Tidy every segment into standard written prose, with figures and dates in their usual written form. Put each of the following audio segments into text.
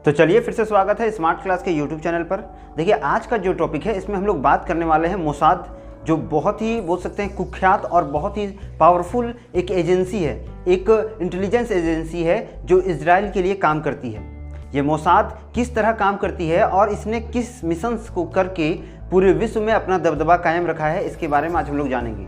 तो चलिए फिर से स्वागत है स्मार्ट क्लास के यूट्यूब चैनल पर। देखिए आज का जो टॉपिक है इसमें हम लोग बात करने वाले हैं मोसाद, जो बहुत ही बोल सकते हैं कुख्यात और बहुत ही पावरफुल एक एजेंसी है, एक इंटेलिजेंस एजेंसी है जो इजराइल के लिए काम करती है। ये मोसाद किस तरह काम करती है और इसने किस मिशंस को करके पूरे विश्व में अपना दबदबा कायम रखा है, इसके बारे में आज हम लोग जानेंगे।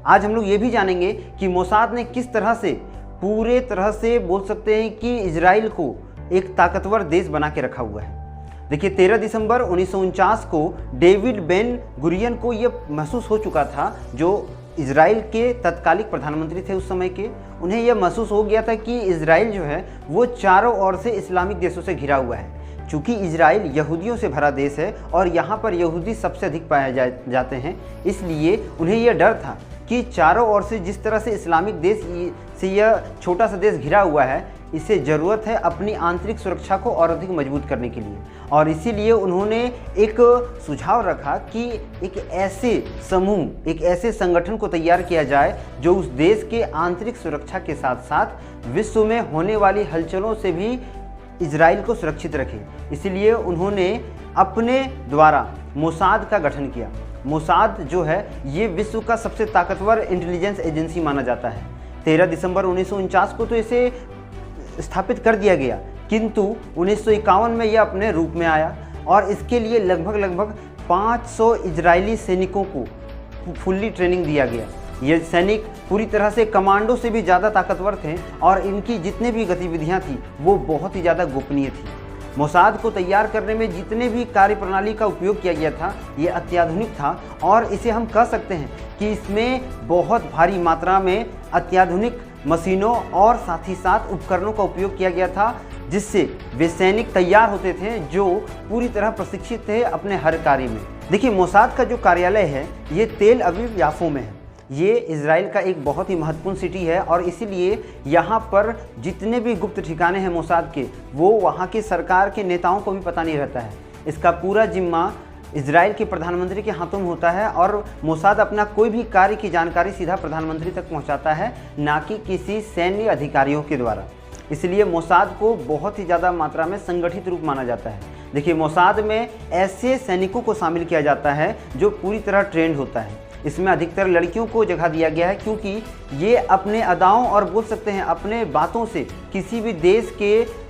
आज हम लोग ये भी जानेंगे कि मोसाद ने किस तरह से पूरे तरह से बोल सकते हैं कि इजराइल को एक ताकतवर देश बना के रखा हुआ है। देखिए 13 दिसंबर 1949 को डेविड बेन गुरियन को यह महसूस हो चुका था, जो इजराइल के तत्कालिक प्रधानमंत्री थे उस समय के। उन्हें यह महसूस हो गया था कि इजराइल जो है वो चारों ओर से इस्लामिक देशों से घिरा हुआ है। चूँकि इजराइल यहूदियों से भरा देश है और यहाँ पर यहूदी सबसे अधिक पाए जाते हैं, इसलिए उन्हें यह डर था कि चारों ओर से जिस तरह से इस्लामिक देश से यह छोटा सा देश घिरा हुआ है, इसे ज़रूरत है अपनी आंतरिक सुरक्षा को और अधिक मजबूत करने के लिए। और इसीलिए उन्होंने एक सुझाव रखा कि एक ऐसे समूह, एक ऐसे संगठन को तैयार किया जाए जो उस देश के आंतरिक सुरक्षा के साथ साथ विश्व में होने वाली हलचलों से भी इजराइल को सुरक्षित रखे। इसलिए उन्होंने अपने द्वारा मोसाद का गठन किया। मोसाद जो है ये विश्व का सबसे ताकतवर इंटेलिजेंस एजेंसी माना जाता है। 13 दिसंबर 1949 को तो इसे स्थापित कर दिया गया, किंतु 1951 में यह अपने रूप में आया और इसके लिए लगभग 500 इजरायली सैनिकों को फुल्ली ट्रेनिंग दिया गया। ये सैनिक पूरी तरह से कमांडो से भी ज़्यादा ताकतवर थे और इनकी जितने भी गतिविधियां थी वो बहुत ही ज़्यादा गोपनीय थी। मोसाद को तैयार करने में जितने भी कार्यप्रणाली का उपयोग किया गया था ये अत्याधुनिक था और इसे हम कह सकते हैं कि इसमें बहुत भारी मात्रा में अत्याधुनिक मशीनों और साथ ही साथ उपकरणों का उपयोग किया गया था, जिससे वे सैनिक तैयार होते थे जो पूरी तरह प्रशिक्षित थे अपने हर कार्य में। देखिए मोसाद का जो कार्यालय है ये तेल अवीव याफो में है। ये इजराइल का एक बहुत ही महत्वपूर्ण सिटी है और इसीलिए यहाँ पर जितने भी गुप्त ठिकाने हैं मोसाद के, वो वहाँ की सरकार के नेताओं को भी पता नहीं रहता है। इसका पूरा जिम्मा इजराइल के प्रधानमंत्री के हाथों में होता है और मोसाद अपना कोई भी कार्य की जानकारी सीधा प्रधानमंत्री तक पहुंचाता है, ना कि किसी सैन्य अधिकारियों के द्वारा। इसलिए मोसाद को बहुत ही ज़्यादा मात्रा में संगठित रूप माना जाता है। देखिए मोसाद में ऐसे सैनिकों को शामिल किया जाता है जो पूरी तरह ट्रेंड होता है। इसमें अधिकतर लड़कियों को जगह दिया गया है, क्योंकि ये अपने अदाओं और बोल सकते हैं अपने बातों से किसी भी देश के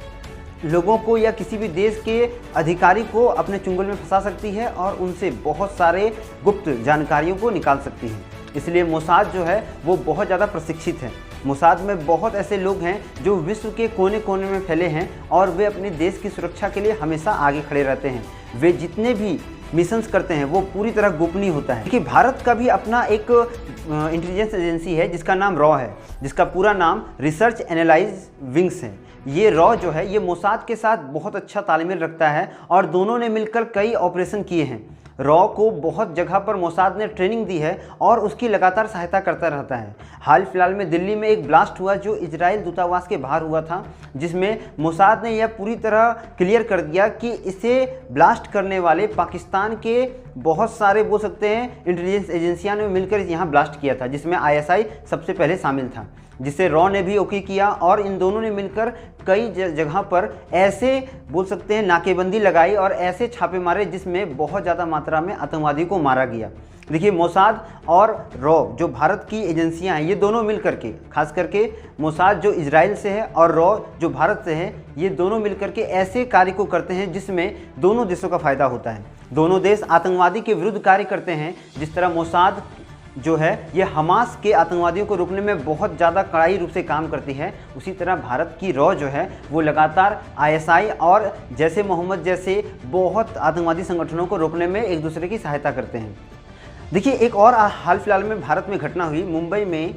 लोगों को या किसी भी देश के अधिकारी को अपने चुंगल में फंसा सकती है और उनसे बहुत सारे गुप्त जानकारियों को निकाल सकती है। इसलिए मोसाद जो है वो बहुत ज़्यादा प्रशिक्षित है। मोसाद में बहुत ऐसे लोग हैं जो विश्व के कोने कोने में फैले हैं और वे अपने देश की सुरक्षा के लिए हमेशा आगे खड़े रहते हैं। वे जितने भी मिशंस करते हैं वो पूरी तरह गोपनीय होता है। देखिए भारत का भी अपना एक इंटेलिजेंस एजेंसी है जिसका नाम रॉ है, जिसका पूरा नाम रिसर्च एनालाइज विंग्स है। ये रॉ जो है ये मोसाद के साथ बहुत अच्छा तालमेल रखता है और दोनों ने मिलकर कई ऑपरेशन किए हैं। रॉ को बहुत जगह पर मोसाद ने ट्रेनिंग दी है और उसकी लगातार सहायता करता रहता है। हाल फिलहाल में दिल्ली में एक ब्लास्ट हुआ जो इजराइल दूतावास के बाहर हुआ था, जिसमें मोसाद ने यह पूरी तरह क्लियर कर दिया कि इसे ब्लास्ट करने वाले पाकिस्तान के बहुत सारे बोल सकते हैं इंटेलिजेंस एजेंसियां ने मिलकर यहाँ ब्लास्ट किया था, जिसमें ISI सबसे पहले शामिल था, जिसे रॉ ने भी ओके किया और इन दोनों ने मिलकर कई जगह पर ऐसे बोल सकते हैं नाकेबंदी लगाई और ऐसे छापे मारे जिसमें बहुत ज़्यादा मात्रा में आतंकवादियों को मारा गया। देखिए मोसाद और रॉ जो भारत की एजेंसियां हैं ये दोनों मिल करके, खास करके मोसाद जो इजराइल से है और रॉ जो भारत से है, ये दोनों मिल करके ऐसे कार्य को करते हैं जिसमें दोनों देशों का फ़ायदा होता है। दोनों देश आतंकवादी के विरुद्ध कार्य करते हैं। जिस तरह मोसाद जो है ये हमास के आतंकवादियों को रोकने में बहुत ज़्यादा कड़ाई रूप से काम करती है, उसी तरह भारत की रॉ जो है वो लगातार ISI और जैसे मोहम्मद जैसे बहुत आतंकवादी संगठनों को रोकने में एक दूसरे की सहायता करते हैं। देखिए एक और हाल फिलहाल में भारत में घटना हुई। मुंबई में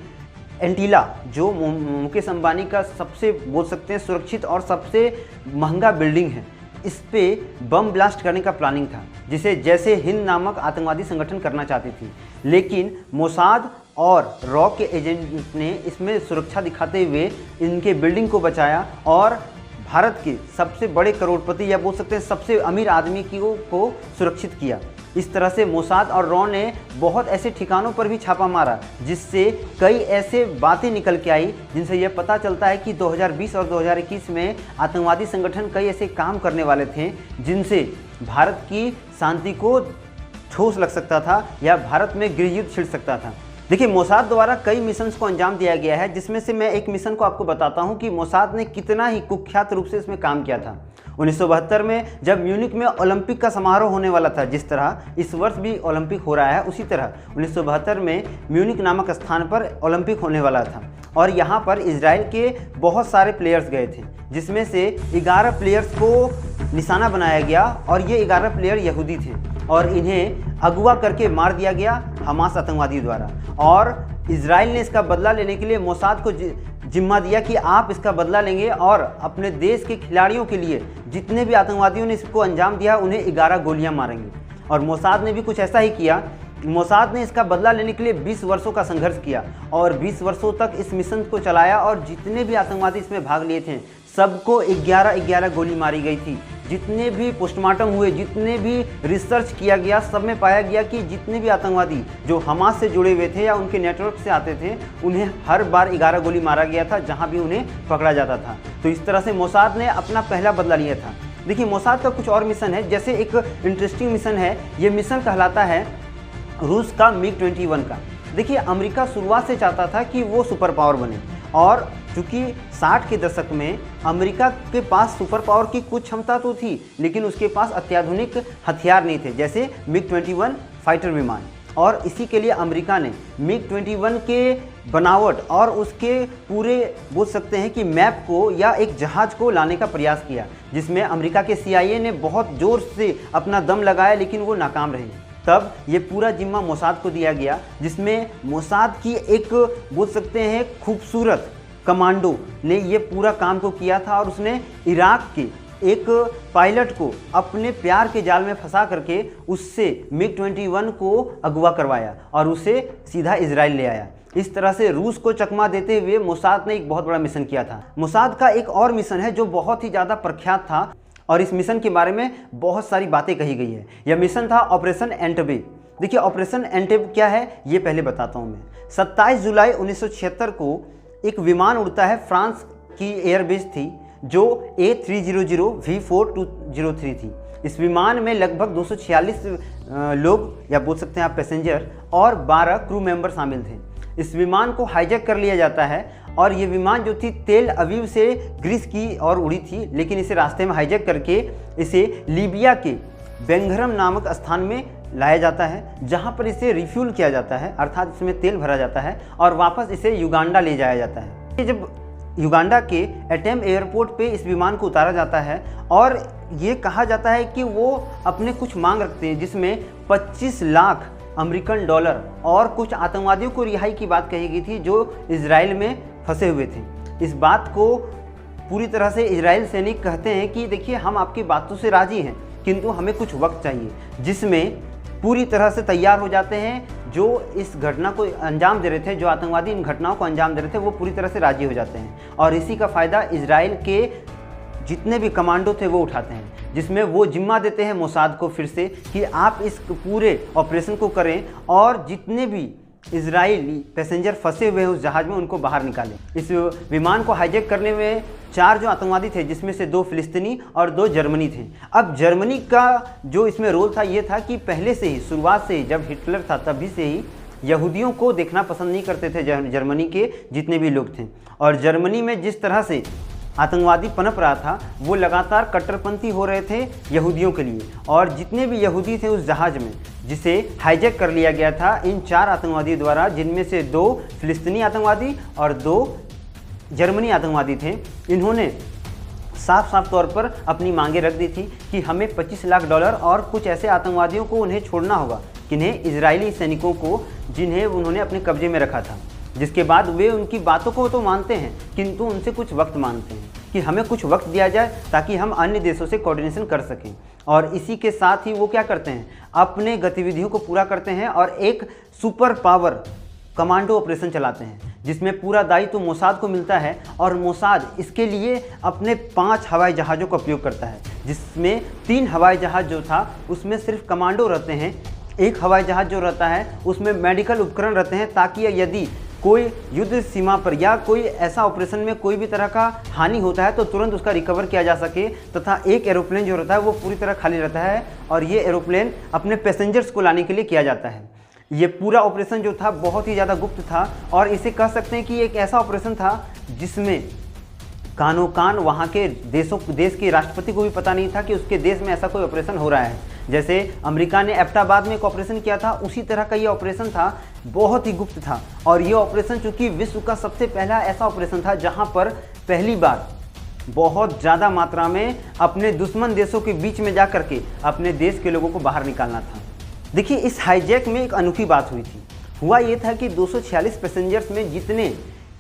एंटीला जो मुकेश अंबानी का सबसे बोल सकते हैं सुरक्षित और सबसे महंगा बिल्डिंग है, इस पे बम ब्लास्ट करने का प्लानिंग था, जिसे जैसे हिंद नामक आतंकवादी संगठन करना चाहती थी। लेकिन मोसाद और रॉ के एजेंट ने इसमें सुरक्षा दिखाते हुए इनके बिल्डिंग को बचाया और भारत के सबसे बड़े करोड़पति या बोल सकते हैं सबसे अमीर आदमी को सुरक्षित किया। इस तरह से मोसाद और रॉ ने बहुत ऐसे ठिकानों पर भी छापा मारा जिससे कई ऐसे बातें निकल के आई जिनसे यह पता चलता है कि 2020 और 2021 में आतंकवादी संगठन कई ऐसे काम करने वाले थे जिनसे भारत की शांति को ठोस लग सकता था या भारत में गृहयुद्ध छिड़ सकता था। देखिए, मोसाद द्वारा कई मिशंस को अंजाम दिया गया है, जिसमें से मैं एक मिशन को आपको बताता हूं कि मोसाद ने कितना ही कुख्यात रूप से इसमें काम किया था। 1972 में जब म्यूनिक में ओलंपिक का समारोह होने वाला था, जिस तरह इस वर्ष भी ओलंपिक हो रहा है उसी तरह 1972 में म्यूनिक नामक स्थान पर ओलंपिक होने वाला था और यहाँ पर इजराइल के बहुत सारे प्लेयर्स गए थे, जिसमें से 11 प्लेयर्स को निशाना बनाया गया और ये 11 प्लेयर यहूदी थे और इन्हें अगवा करके मार दिया गया हमास आतंकवादी द्वारा। और इजराइल ने इसका बदला लेने के लिए मोसाद को जिम्मा दिया कि आप इसका बदला लेंगे और अपने देश के खिलाड़ियों के लिए जितने भी आतंकवादियों ने इसको अंजाम दिया उन्हें 11 गोलियां मारेंगे। और मोसाद ने भी कुछ ऐसा ही किया। मोसाद ने इसका बदला लेने के लिए 20 वर्षों का संघर्ष किया और 20 वर्षों तक इस मिशन को चलाया और जितने भी आतंकवादी इसमें भाग लिए थे सबको 11-11 गोली मारी गई थी। जितने भी पोस्टमार्टम हुए, जितने भी रिसर्च किया गया, सब में पाया गया कि जितने भी आतंकवादी जो हमास से जुड़े हुए थे या उनके नेटवर्क से आते थे उन्हें हर बार 11 गोली मारा गया था जहां भी उन्हें पकड़ा जाता था। तो इस तरह से मोसाद ने अपना पहला बदला लिया था। देखिए, मोसाद का कुछ और मिशन है, जैसे एक इंटरेस्टिंग मिशन है, ये मिशन कहलाता है रूस का MiG-21 का। देखिए, अमेरिका शुरुआत से चाहता था कि वो सुपर पावर बने और चूँकि 60 के दशक में अमेरिका के पास सुपर पावर की कुछ क्षमता तो थी लेकिन उसके पास अत्याधुनिक हथियार नहीं थे, जैसे MiG-21 फाइटर विमान। और इसी के लिए अमेरिका ने MiG-21 के बनावट और उसके पूरे बोल सकते हैं कि मैप को या एक जहाज़ को लाने का प्रयास किया, जिसमें अमेरिका के CIA ने बहुत ज़ोर से अपना दम लगाया लेकिन वो नाकाम रही। तब ये पूरा जिम्मा मोसाद को दिया गया, जिसमें मोसाद की एक बोल सकते हैं खूबसूरत कमांडो ने ये पूरा काम को किया था और उसने इराक के एक पायलट को अपने प्यार के जाल में फंसा करके उससे MiG-21 को अगवा करवाया और उसे सीधा इजराइल ले आया। इस तरह से रूस को चकमा देते हुए मोसाद ने एक बहुत बड़ा मिशन किया था। मोसाद का एक और मिशन है जो बहुत ही ज़्यादा प्रख्यात था और इस मिशन के बारे में बहुत सारी बातें कही गई है। यह मिशन था ऑपरेशन एंटेबे। देखिए, ऑपरेशन एंटेबे क्या है ये पहले बताता हूँ मैं। 27 जुलाई 1976 को एक विमान उड़ता है, फ्रांस की एयरबेस थी जो A300 V4203 थी। इस विमान में लगभग 246 लोग या बोल सकते हैं आप पैसेंजर और 12 क्रू मेंबर शामिल थे। इस विमान को हाईजैक कर लिया जाता है और ये विमान जो थी तेल अवीव से ग्रीस की ओर उड़ी थी, लेकिन इसे रास्ते में हाईजैक करके इसे लीबिया के बेंगहरम नामक स्थान में लाया जाता है, जहां पर इसे रिफ्यूल किया जाता है, अर्थात इसमें तेल भरा जाता है और वापस इसे युगांडा ले जाया जाता है। जब युगांडा के एटेम एयरपोर्ट पे इस विमान को उतारा जाता है और ये कहा जाता है कि वो अपने कुछ मांग रखते हैं, जिसमें 25 लाख अमेरिकन डॉलर और कुछ आतंकवादियों को रिहाई की बात कही गई थी जो इजराइल में फंसे हुए थे। इस बात को पूरी तरह से इजराइल सैनिक कहते हैं कि देखिए, हम आपकी बातों से राजी हैं किंतु हमें कुछ वक्त चाहिए, जिसमें पूरी तरह से तैयार हो जाते हैं। जो इस घटना को अंजाम दे रहे थे, जो आतंकवादी इन घटनाओं को अंजाम दे रहे थे, वो पूरी तरह से राजी हो जाते हैं और इसी का फ़ायदा इजराइल के जितने भी कमांडो थे वो उठाते हैं, जिसमें वो जिम्मा देते हैं मोसाद को फिर से कि आप इस पूरे ऑपरेशन को करें और जितने भी इजरायली पैसेंजर फंसे हुए हैं उस जहाज़ में उनको बाहर निकालें। इस विमान को हाईजैक करने में 4 जो आतंकवादी थे, जिसमें से 2 फिलिस्तीनी और 2 जर्मनी थे। अब जर्मनी का जो इसमें रोल था ये था कि पहले से ही, शुरुआत से ही, जब हिटलर था तभी से ही यहूदियों को देखना पसंद नहीं करते थे जर्मनी के जितने भी लोग थे। और जर्मनी में जिस तरह से आतंकवादी पनप रहा था वो लगातार कट्टरपंथी हो रहे थे यहूदियों के लिए, और जितने भी यहूदी थे उस जहाज़ में जिसे हाईजैक कर लिया गया था इन 4 आतंकवादियों द्वारा, जिनमें से 2 फिलिस्तीनी आतंकवादी और 2 जर्मनी आतंकवादी थे, इन्होंने साफ साफ तौर पर अपनी मांगे रख दी थी कि हमें 25 लाख डॉलर और कुछ ऐसे आतंकवादियों को उन्हें छोड़ना होगा, किन्हें इजरायली सैनिकों को, जिन्हें उन्होंने अपने कब्जे में रखा था। जिसके बाद वे उनकी बातों को तो मानते हैं किंतु उनसे कुछ वक्त मांगते हैं कि हमें कुछ वक्त दिया जाए ताकि हम अन्य देशों से कोऑर्डिनेशन कर सकें। और इसी के साथ ही वो क्या करते हैं, अपने गतिविधियों को पूरा करते हैं और एक सुपर पावर कमांडो ऑपरेशन चलाते हैं, जिसमें पूरा दायित्व तो मोसाद को मिलता है और मोसाद इसके लिए अपने 5 हवाई जहाज़ों का उपयोग करता है, जिसमें 3 हवाई जहाज़ जो था उसमें सिर्फ कमांडो रहते हैं, 1 हवाई जहाज़ जो रहता है उसमें मेडिकल उपकरण रहते हैं, ताकि यदि कोई युद्ध सीमा पर या कोई ऐसा ऑपरेशन में कोई भी तरह का हानि होता है तो तुरंत उसका रिकवर किया जा सके। तथा एक एरोप्लेन जो रहता है वो पूरी तरह खाली रहता है और ये एरोप्लेन अपने पैसेंजर्स को लाने के लिए किया जाता है। ये पूरा ऑपरेशन जो था बहुत ही ज़्यादा गुप्त था और इसे कह सकते हैं कि एक ऐसा ऑपरेशन था जिसमें कानो कान वहाँ के देश के राष्ट्रपति को भी पता नहीं था कि उसके देश में ऐसा कोई ऑपरेशन हो रहा है। जैसे अमेरिका ने एबटाबाद में एक ऑपरेशन किया था, उसी तरह का ये ऑपरेशन था, बहुत ही गुप्त था। और ये ऑपरेशन चूँकि विश्व का सबसे पहला ऐसा ऑपरेशन था जहाँ पर पहली बार बहुत ज़्यादा मात्रा में अपने दुश्मन देशों के बीच में जा कर के अपने देश के लोगों को बाहर निकालना था। देखिए, इस हाईजैक में एक अनोखी बात हुई थी। हुआ ये था कि 246 पैसेंजर्स में जितने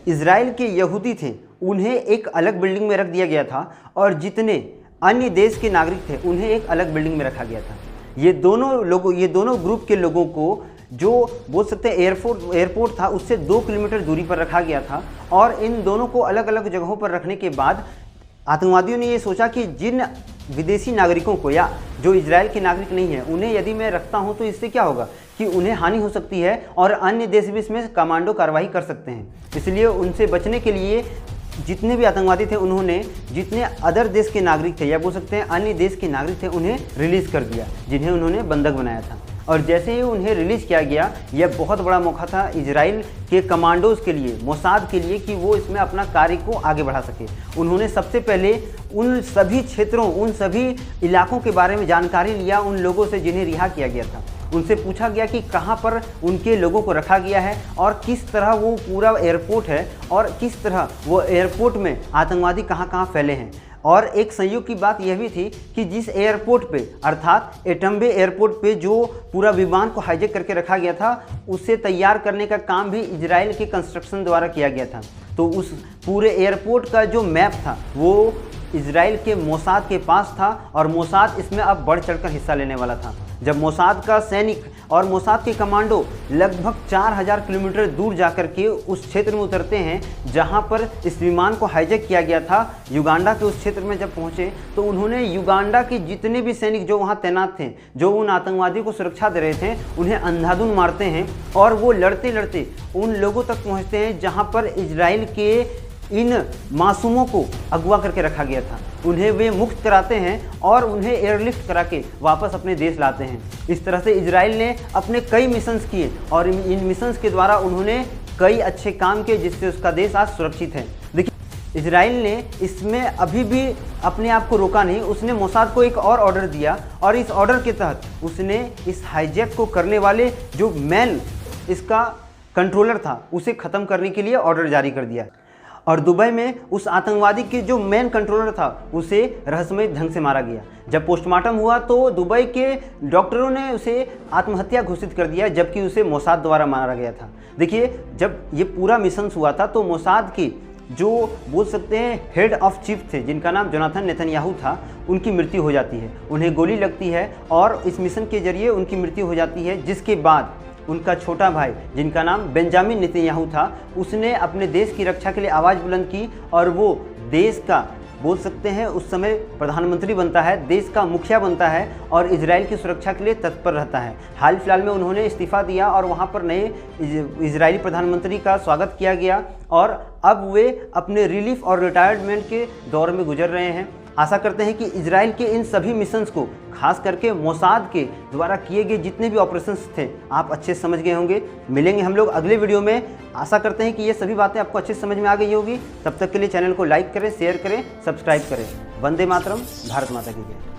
इजराइल के यहूदी थे उन्हें एक अलग बिल्डिंग में रख दिया गया था और जितने अन्य देश के नागरिक थे उन्हें एक अलग बिल्डिंग में रखा गया था। ये दोनों ग्रुप के लोगों को जो बोल सकते हैं एयरपोर्ट था उससे 2 किलोमीटर दूरी पर रखा गया था। और इन दोनों को अलग अलग जगहों पर रखने के बाद आतंकवादियों ने ये सोचा कि जिन विदेशी नागरिकों को या जो इजराइल के नागरिक नहीं है उन्हें यदि मैं रखता हूं तो इससे क्या होगा कि उन्हें हानि हो सकती है और अन्य देश भी इसमें कमांडो कार्रवाई कर सकते हैं। इसलिए उनसे बचने के लिए जितने भी आतंकवादी थे उन्होंने जितने अदर देश के नागरिक थे या बोल सकते हैं अन्य देश के नागरिक थे उन्हें रिलीज़ कर दिया, जिन्हें उन्होंने बंधक बनाया था। और जैसे ही उन्हें रिलीज़ किया गया, यह बहुत बड़ा मौका था इजराइल के कमांडोज़ के लिए, मोसाद के लिए, कि वो इसमें अपना कार्य को आगे बढ़ा सके। उन्होंने सबसे पहले उन सभी क्षेत्रों, उन सभी इलाकों के बारे में जानकारी लिया उन लोगों से जिन्हें रिहा किया गया था। उनसे पूछा गया कि कहाँ पर उनके लोगों को रखा गया है और किस तरह वो पूरा एयरपोर्ट है और किस तरह वो एयरपोर्ट में आतंकवादी कहाँ कहाँ फैले हैं। और एक संयोग की बात यह भी थी कि जिस एयरपोर्ट पे अर्थात एटम्बे एयरपोर्ट पे जो पूरा विमान को हाईजैक करके रखा गया था उसे तैयार करने का काम भी इजराइल के कंस्ट्रक्शन द्वारा किया गया था। तो उस पूरे एयरपोर्ट का जो मैप था वो इजराइल के मोसाद के पास था और मोसाद इसमें अब बढ़ चढ़कर हिस्सा लेने वाला था। जब मोसाद का सैनिक और मोसाद के कमांडो लगभग 4000 किलोमीटर दूर जाकर के उस क्षेत्र में उतरते हैं जहां पर इस विमान को हाईजैक किया गया था, युगांडा के उस क्षेत्र में जब पहुंचे तो उन्होंने युगांडा के जितने भी सैनिक जो वहां तैनात थे, जो उन आतंकवादियों को सुरक्षा दे रहे थे, उन्हें अंधाधुंध मारते हैं और वो लड़ते लड़ते उन लोगों तक पहुँचते हैं जहाँ पर इजराइल के इन मासूमों को अगवा करके रखा गया था। उन्हें वे मुक्त कराते हैं और उन्हें एयरलिफ्ट करा के वापस अपने देश लाते हैं। इस तरह से इजराइल ने अपने कई मिशंस किए और इन मिशंस के द्वारा उन्होंने कई अच्छे काम किए जिससे उसका देश आज सुरक्षित है। देखिए, इजराइल ने इसमें अभी भी अपने आप को रोका नहीं, उसने मोसाद को एक और ऑर्डर दिया और इस ऑर्डर के तहत उसने इस हाईजैक को करने वाले जो मेन इसका कंट्रोलर था उसे ख़त्म करने के लिए ऑर्डर जारी कर दिया। और दुबई में उस आतंकवादी के जो मेन कंट्रोलर था उसे रहस्यमय ढंग से मारा गया। जब पोस्टमार्टम हुआ तो दुबई के डॉक्टरों ने उसे आत्महत्या घोषित कर दिया, जबकि उसे मोसाद द्वारा मारा गया था। देखिए, जब ये पूरा मिशन हुआ था तो मोसाद के जो बोल सकते हैं हेड ऑफ चीफ थे, जिनका नाम जोनाथन नेतन्याहू था, उनकी मृत्यु हो जाती है। उन्हें गोली लगती है और इस मिशन के जरिए उनकी मृत्यु हो जाती है, जिसके बाद उनका छोटा भाई जिनका नाम बेंजामिन नेतन्याहू था उसने अपने देश की रक्षा के लिए आवाज़ बुलंद की और वो देश का बोल सकते हैं उस समय प्रधानमंत्री बनता है, देश का मुखिया बनता है और इजराइल की सुरक्षा के लिए तत्पर रहता है। हाल फिलहाल में उन्होंने इस्तीफ़ा दिया और वहाँ पर नए इजरायली प्रधानमंत्री का स्वागत किया गया और अब वे अपने रिलीफ और रिटायरमेंट के दौर में गुजर रहे हैं। आशा करते हैं कि इजराइल के इन सभी मिशंस को, खास करके मोसाद के द्वारा किए गए जितने भी ऑपरेशंस थे, आप अच्छे से समझ गए होंगे। मिलेंगे हम लोग अगले वीडियो में। आशा करते हैं कि ये सभी बातें आपको अच्छे से समझ में आ गई होगी। तब तक के लिए चैनल को लाइक करें, शेयर करें, सब्सक्राइब करें। वंदे मातरम, भारत माता की जय।